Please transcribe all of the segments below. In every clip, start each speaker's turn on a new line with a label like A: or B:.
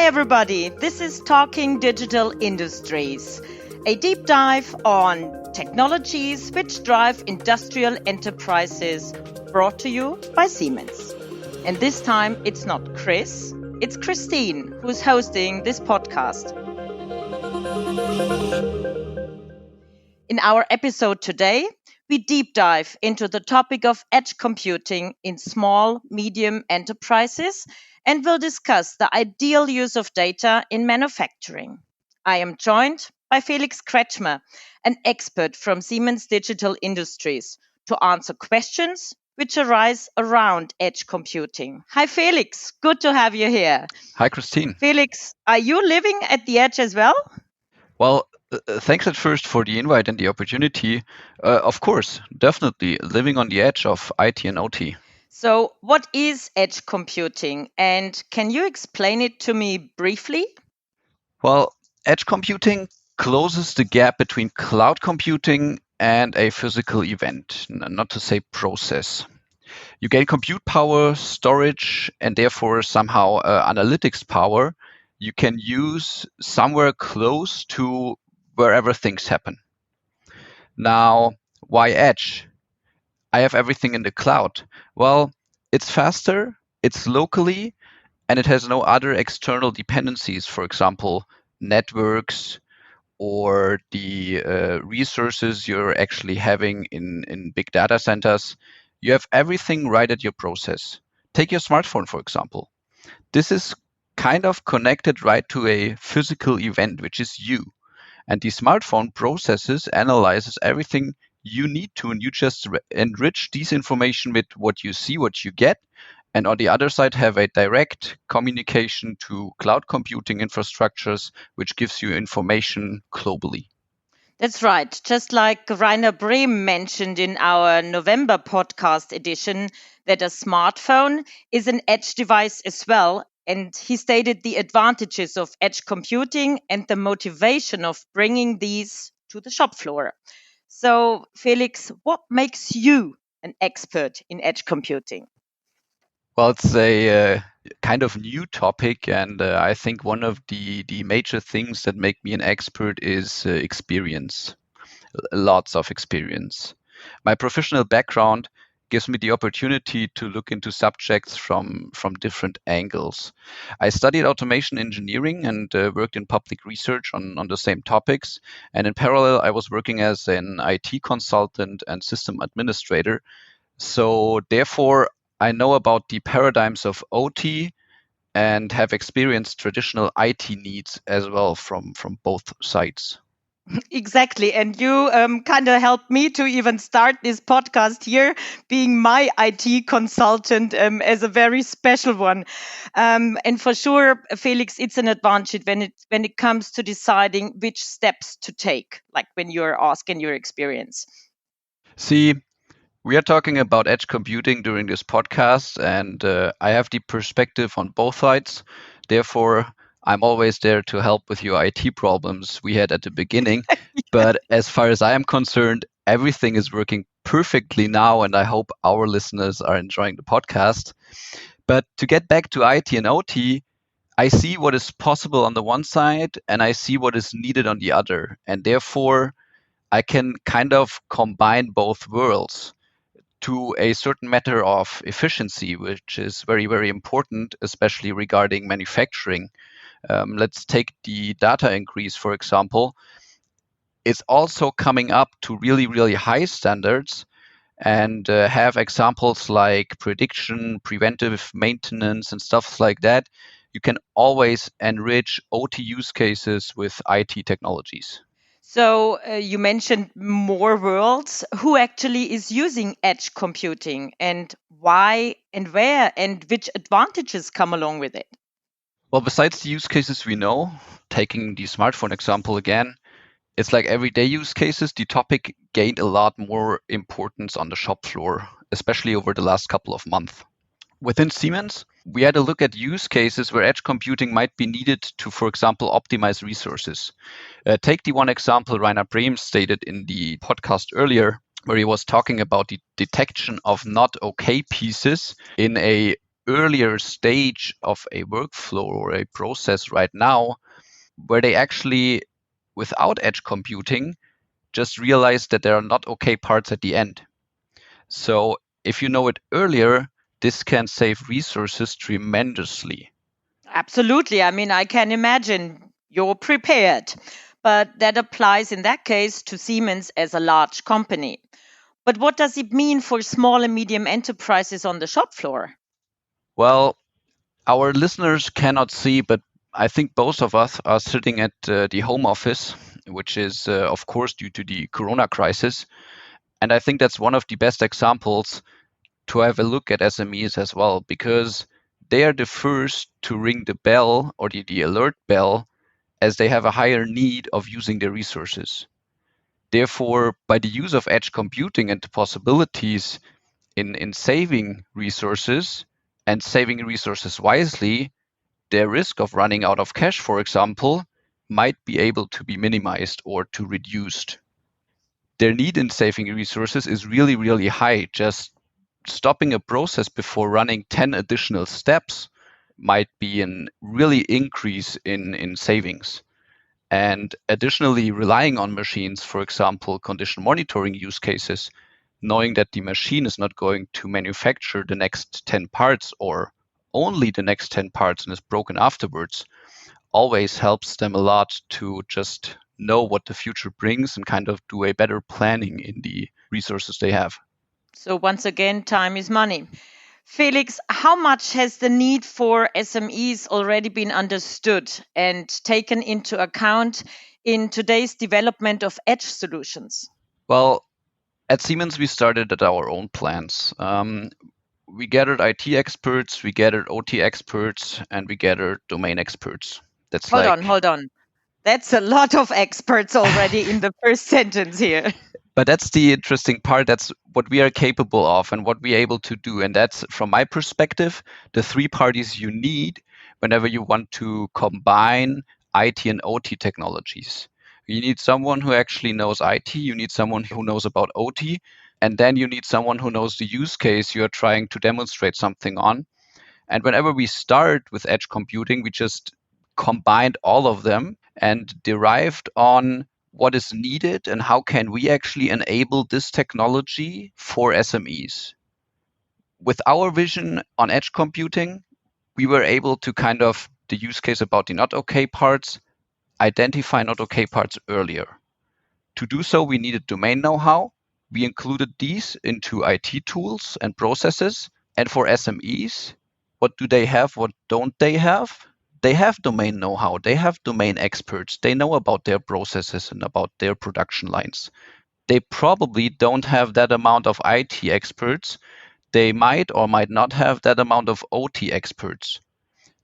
A: Hi everybody, this is Talking Digital Industries, a deep dive on technologies which drive industrial enterprises, brought to you by Siemens. And this time it's not Chris, it's Christine who's hosting this podcast. In our episode today, we deep dive into the topic of edge computing in small, medium enterprises and will discuss the ideal use of data in manufacturing. I am joined by Felix Kretschmer, an expert from Siemens Digital Industries, to answer questions which arise around edge computing. Hi, Felix. Good to have you here.
B: Hi, Christine.
A: Felix, are you living at the edge as well?
B: Well, thanks at first for the invite and the opportunity. Of course, definitely living on the edge of IT and OT.
A: So, what is edge computing, and can you explain it to me briefly?
B: Well, edge computing closes the gap between cloud computing and a physical event, not to say process. You gain compute power, storage, and therefore somehow analytics power you can use somewhere close to wherever things happen. Now, why edge? I have everything in the cloud. Well, it's faster, it's locally, and it has no other external dependencies, for example, networks or the resources you're actually having in big data centers. You have everything right at your process. Take your smartphone, for example. This is kind of connected right to a physical event, which is you. And the smartphone processes, analyzes everything you need to, and you just enrich these information with what you see, what you get. And on the other side, have a direct communication to cloud computing infrastructures, which gives you information globally.
A: That's right. Just like Rainer Brehm mentioned in our November podcast edition, that a smartphone is an edge device as well. And he stated the advantages of edge computing and the motivation of bringing these to the shop floor. So, Felix, what makes you an expert in edge computing?
B: Well, it's a kind of new topic, and I think one of the major things that make me an expert is experience, lots of experience. My professional background gives me the opportunity to look into subjects from different angles. I studied automation engineering and worked in public research on the same topics. And in parallel, I was working as an IT consultant and system administrator. So therefore, I know about the paradigms of OT and have experienced traditional IT needs as well from both sides.
A: Exactly. And you kind of helped me to even start this podcast here, being my IT consultant as a very special one. And for sure, Felix, it's an advantage when it comes to deciding which steps to take, like when you're asking your experience.
B: See, we are talking about edge computing during this podcast, and I have the perspective on both sides. Therefore, I'm always there to help with your IT problems we had at the beginning. But as far as I am concerned, everything is working perfectly now, and I hope our listeners are enjoying the podcast. But to get back to IT and OT, I see what is possible on the one side, and I see what is needed on the other. And therefore, I can kind of combine both worlds to a certain matter of efficiency, which is very, very important, especially regarding manufacturing. Let's take the data increase, for example. It's also coming up to really, really high standards and have examples like prediction, preventive maintenance, and stuff like that. You can always enrich OT use cases with IT technologies.
A: So you mentioned more worlds. Who actually is using edge computing, and why and where, and which advantages come along with it?
B: Well, besides the use cases we know, taking the smartphone example again, it's like everyday use cases. The topic gained a lot more importance on the shop floor, especially over the last couple of months. Within Siemens, we had a look at use cases where edge computing might be needed to, for example, optimize resources. Take the one example Rainer Brehm stated in the podcast earlier, where he was talking about the detection of not okay pieces in a earlier stage of a workflow or a process right now where they actually, without edge computing, just realize that there are not okay parts at the end. So if you know it earlier, this can save resources tremendously.
A: Absolutely. I mean, I can imagine you're prepared. But that applies in that case to Siemens as a large company. But what does it mean for small and medium enterprises on the shop floor?
B: Well, our listeners cannot see, but I think both of us are sitting at the home office, which is, of course, due to the corona crisis. And I think that's one of the best examples to have a look at SMEs as well, because they are the first to ring the bell or the alert bell as they have a higher need of using their resources. Therefore, by the use of edge computing and the possibilities in saving resources and saving resources wisely, their risk of running out of cash, for example, might be able to be minimized or to reduced. Their need in saving resources is really, really high. Just stopping a process before running 10 additional steps might be an really increase in savings. And additionally, relying on machines, for example, condition monitoring use cases, knowing that the machine is not going to manufacture the next 10 parts or only the next 10 parts and is broken afterwards, always helps them a lot to just know what the future brings and kind of do a better planning in the resources they have.
A: So, once again, time is money. Felix, how much has the need for SMEs already been understood and taken into account in today's development of edge solutions?
B: Well, at Siemens, we started at our own plans. We gathered IT experts, we gathered OT experts, and we gathered domain experts. That's
A: Hold on,
B: like,
A: hold on. That's a lot of experts already in the first sentence here.
B: but that's the interesting part. That's what we are capable of and what we're able to do. And that's, from my perspective, the three parties you need whenever you want to combine IT and OT technologies. You need someone who actually knows IT, you need someone who knows about OT, and then you need someone who knows the use case you are trying to demonstrate something on. And whenever we start with edge computing, we just combined all of them and derived on what is needed and how can we actually enable this technology for SMEs. With our vision on edge computing, we were able to kind of the use case about the not okay parts, identify not okay parts earlier. To do so, we needed domain know-how. We included these into IT tools and processes. And for SMEs, what do they have? What don't they have? They have domain know-how. They have domain experts. They know about their processes and about their production lines. They probably don't have that amount of IT experts. They might or might not have that amount of OT experts.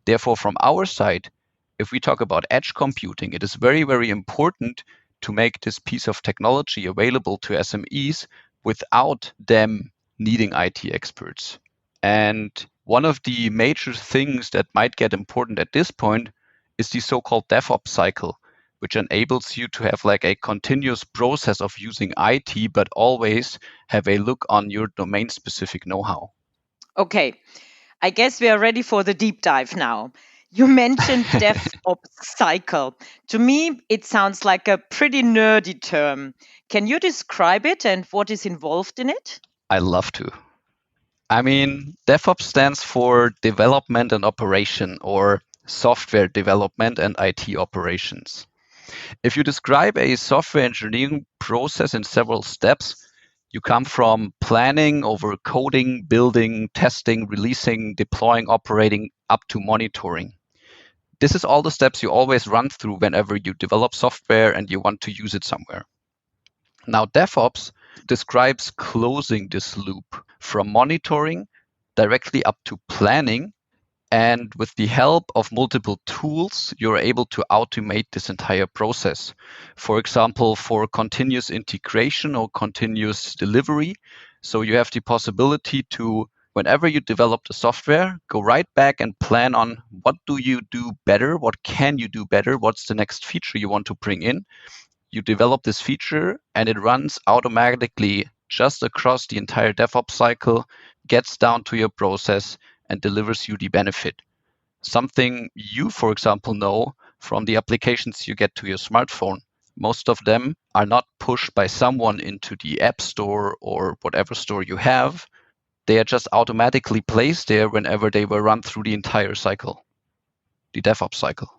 B: Therefore, from our side, if we talk about edge computing, it is very, very important to make this piece of technology available to SMEs without them needing IT experts. And one of the major things that might get important at this point is the so-called DevOps cycle, which enables you to have like a continuous process of using IT, but always have a look on your domain specific know-how.
A: Okay, I guess we are ready for the deep dive now. You mentioned DevOps cycle. To me, it sounds like a pretty nerdy term. Can you describe it and what is involved in it?
B: I love to. I mean, DevOps stands for development and operation, or software development and IT operations. If you describe a software engineering process in several steps, you come from planning over coding, building, testing, releasing, deploying, operating, up to monitoring. This is all the steps you always run through whenever you develop software and you want to use it somewhere. Now, DevOps describes closing this loop from monitoring directly up to planning. And with the help of multiple tools, you're able to automate this entire process. For example, for continuous integration or continuous delivery. So you have the possibility to, whenever you develop the software, go right back and plan on what do you do better? What can you do better? What's the next feature you want to bring in? You develop this feature and it runs automatically just across the entire DevOps cycle, gets down to your process, and delivers you the benefit. Something you, for example, know from the applications you get to your smartphone. Most of them are not pushed by someone into the App Store or whatever store you have. They are just automatically placed there whenever they were run through the entire cycle, the DevOps cycle.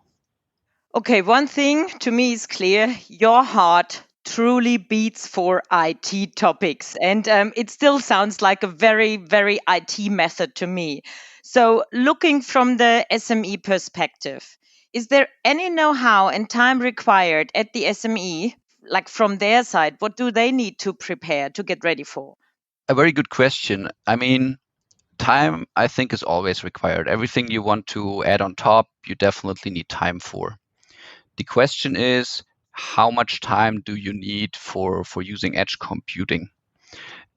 A: Okay, one thing to me is clear: your heart truly beats for IT topics. And it still sounds like a very, very IT method to me. So, looking from the SME perspective, is there any know how and time required at the SME, like from their side? What do they need to prepare to get ready for?
B: A very good question. I mean, time, I think, is always required. Everything you want to add on top, you definitely need time for. The question is, how much time do you need for using edge computing?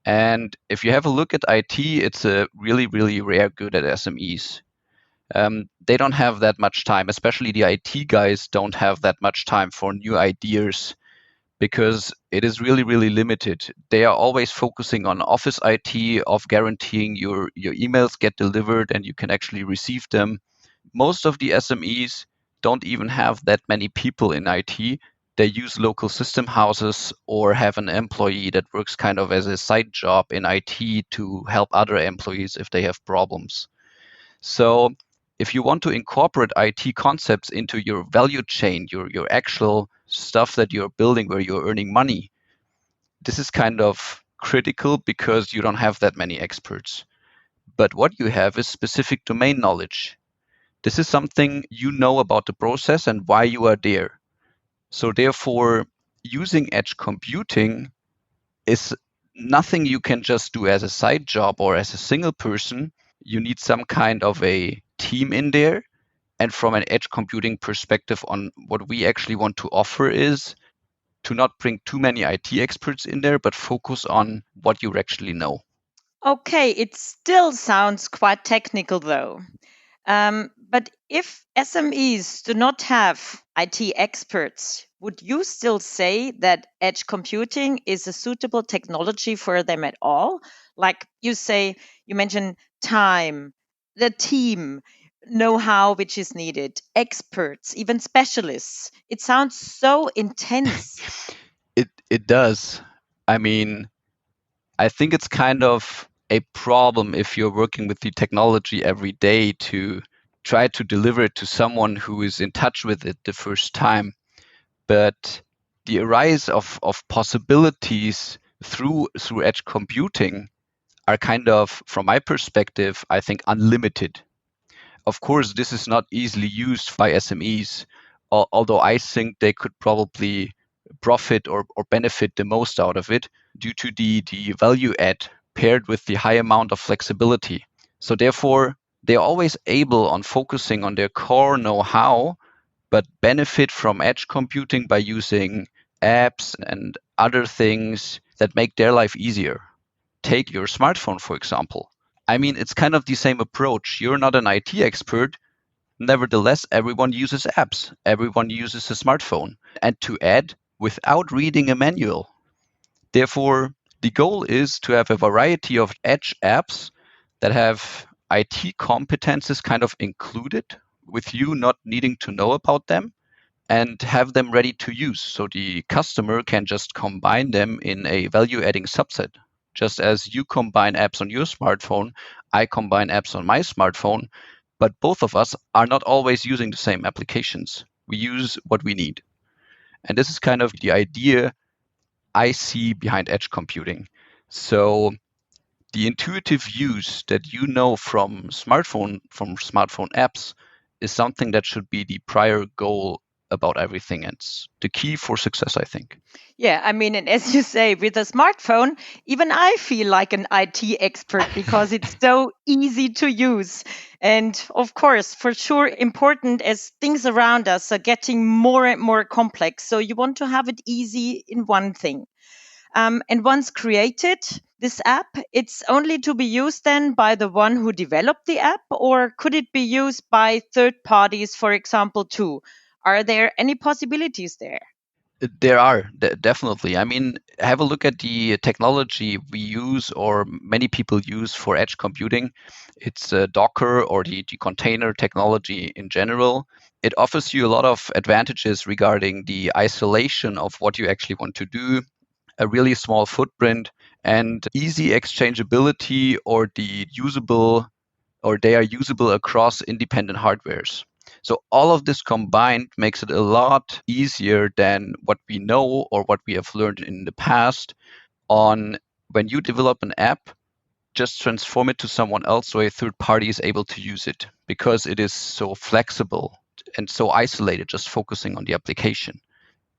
B: And if you have a look at IT, it's a really, really rare good at SMEs. They don't have that much time, especially the IT guys don't have that much time for new ideas because it is really, really limited. They are always focusing on office IT, of guaranteeing your emails get delivered and you can actually receive them. Most of the SMEs don't even have that many people in IT. They use local system houses or have an employee that works kind of as a side job in IT to help other employees if they have problems. So if you want to incorporate IT concepts into your value chain, your actual stuff that you're building where you're earning money, this is kind of critical because you don't have that many experts. But what you have is specific domain knowledge. This is something you know about the process and why you are there. So therefore, using edge computing is nothing you can just do as a side job or as a single person. You need some kind of a team in there. And from an edge computing perspective on what we actually want to offer is to not bring too many IT experts in there, but focus on what you actually know.
A: Okay, it still sounds quite technical though. But if SMEs do not have IT experts, would you still say that edge computing is a suitable technology for them at all? Like you say, you mentioned time, the team, know how which is needed, experts, even specialists. It sounds so intense.
B: It does. I mean, I think it's kind of a problem if you're working with the technology every day to try to deliver it to someone who is in touch with it the first time. But the rise of possibilities through edge computing are kind of, from my perspective, I think unlimited. Of course, this is not easily used by SMEs, although I think they could probably profit or benefit the most out of it due to the value add paired with the high amount of flexibility. So therefore, they're always able on focusing on their core know-how, but benefit from edge computing by using apps and other things that make their life easier. Take your smartphone, for example. I mean, it's kind of the same approach. You're not an IT expert. Nevertheless, everyone uses apps. Everyone uses a smartphone. And to add, without reading a manual. Therefore, the goal is to have a variety of edge apps that have IT competences kind of included with you not needing to know about them and have them ready to use. So the customer can just combine them in a value adding subset. Just as you combine apps on your smartphone, I combine apps on my smartphone, but both of us are not always using the same applications. We use what we need. And this is kind of the idea I see behind edge computing. So the intuitive use that you know from smartphone apps is something that should be the prior goal about everything. And it's the key for success, I think.
A: Yeah, I mean, and as you say, with a smartphone, even I feel like an IT expert because it's so easy to use. And of course, for sure, important as things around us are getting more and more complex. So you want to have it easy in one thing. And once created, this app, it's only to be used then by the one who developed the app, or could it be used by third parties, for example, too? Are there any possibilities there?
B: There are definitely. I mean, have a look at the technology we use or many people use for edge computing. It's Docker or the container technology in general. It offers you a lot of advantages regarding the isolation of what you actually want to do, a really small footprint, and easy exchangeability or they are usable across independent hardwares. So all of this combined makes it a lot easier than what we know or what we have learned in the past on when you develop an app, just transform it to someone else so a third party is able to use it because it is so flexible and so isolated, just focusing on the application.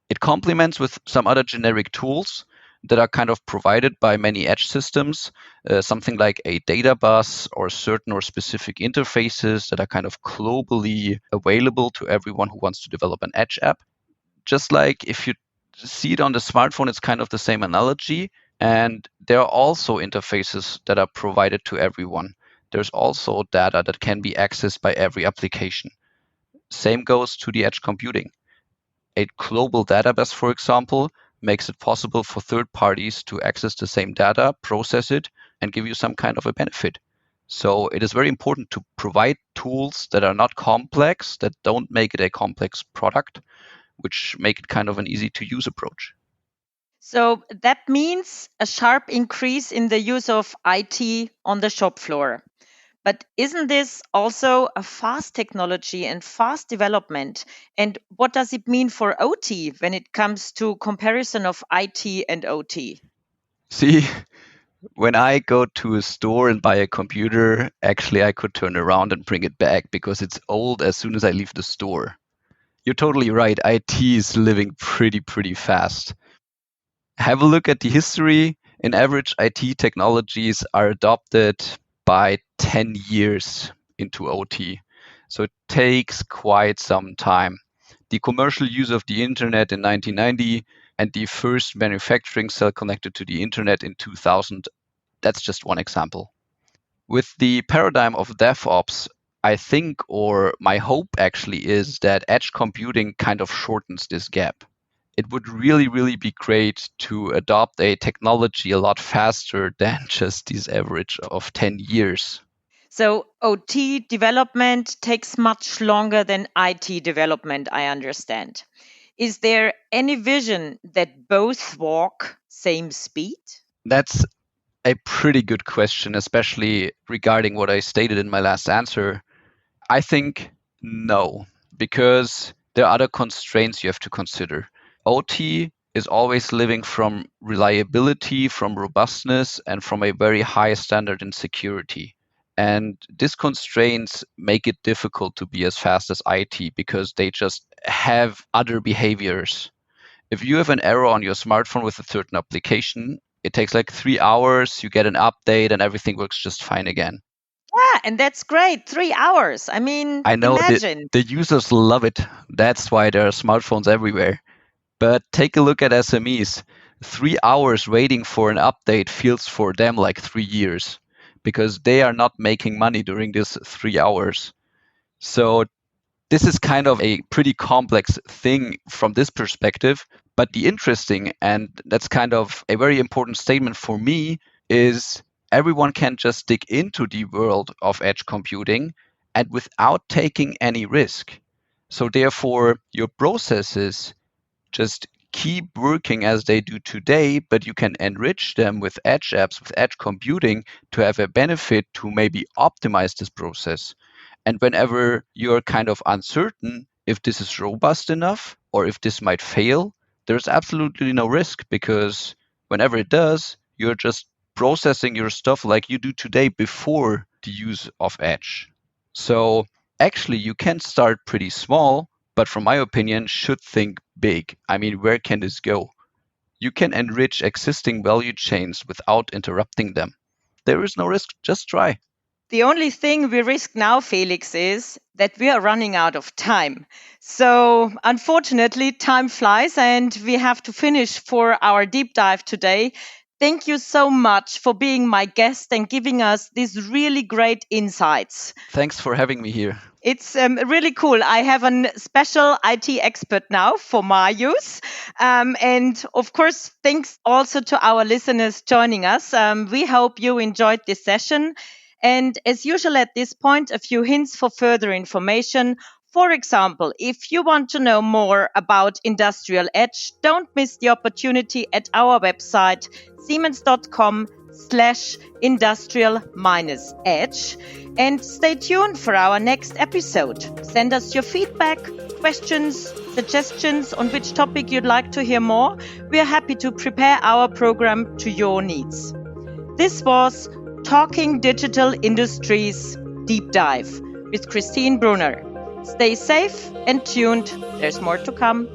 B: It complements with some other generic tools that are kind of provided by many edge systems, something like a data bus or certain or specific interfaces that are kind of globally available to everyone who wants to develop an edge app. Just like if you see it on the smartphone, it's kind of the same analogy. And there are also interfaces that are provided to everyone. There's also data that can be accessed by every application. Same goes to the edge computing. A global database, for example, makes it possible for third parties to access the same data, process it, and give you some kind of a benefit. So it is very important to provide tools that are not complex, that don't make it a complex product, which make it kind of an easy to use approach.
A: So that means a sharp increase in the use of IT on the shop floor. But isn't this also a fast technology and fast development? And what does it mean for OT when it comes to comparison of IT and OT?
B: See, when I go to a store and buy a computer, actually I could turn around and bring it back because it's old as soon as I leave the store. You're totally right. IT is living pretty fast. Have a look at the history. In average, IT technologies are adopted by 10 years into OT. So it takes quite some time. The commercial use of the internet in 1990 and the first manufacturing cell connected to the internet in 2000, that's just one example. With the paradigm of DevOps, I think, or my hope actually is that edge computing kind of shortens this gap. It would really be great to adopt a technology a lot faster than just this average of 10 years.
A: So OT development takes much longer than IT development, I understand. Is there any vision that both walk same speed?
B: That's a pretty good question, especially regarding what I stated in my last answer. I think no, because there are other constraints you have to consider. OT is always living from reliability, from robustness, and from a very high standard in security. And these constraints make it difficult to be as fast as IT because they just have other behaviors. If you have an error on your smartphone with a certain application, it takes like 3 hours, you get an update, and everything works just fine again.
A: Yeah, and that's great. 3 hours. I mean,
B: I know that
A: imagine.
B: the users love it. That's why there are smartphones everywhere. But take a look at SMEs. 3 hours waiting for an update feels for them like 3 years because they are not making money during this 3 hours. So this is kind of a pretty complex thing from this perspective. But the interesting, and that's kind of a very important statement for me, is everyone can just dig into the world of edge computing and without taking any risk. So, therefore, your processes just keep working as they do today, but you can enrich them with edge apps, with edge computing to have a benefit to maybe optimize this process. And whenever you're kind of uncertain if this is robust enough or if this might fail, there's absolutely no risk because whenever it does, you're just processing your stuff like you do today before the use of edge. So actually, you can start pretty small, but from my opinion, should think big. I mean, where can this go? You can enrich existing value chains without interrupting them. There is no risk, just try.
A: The only thing we risk now, Felix, is that we are running out of time. So, unfortunately, time flies and we have to finish for our deep dive today. Thank you so much for being my guest and giving us these really great insights.
B: Thanks for having me here.
A: It's really cool. I have a special IT expert now for my use. And of course, thanks also to our listeners joining us. We hope you enjoyed this session. And as usual at this point, a few hints for further information. For example, if you want to know more about Industrial Edge, don't miss the opportunity at our website, siemens.com/industrial-edge. And stay tuned for our next episode. Send us your feedback, questions, suggestions on which topic you'd like to hear more. We are happy to prepare our program to your needs. This was Talking Digital Industries Deep Dive with Christine Brunner. Stay safe and tuned. There's more to come.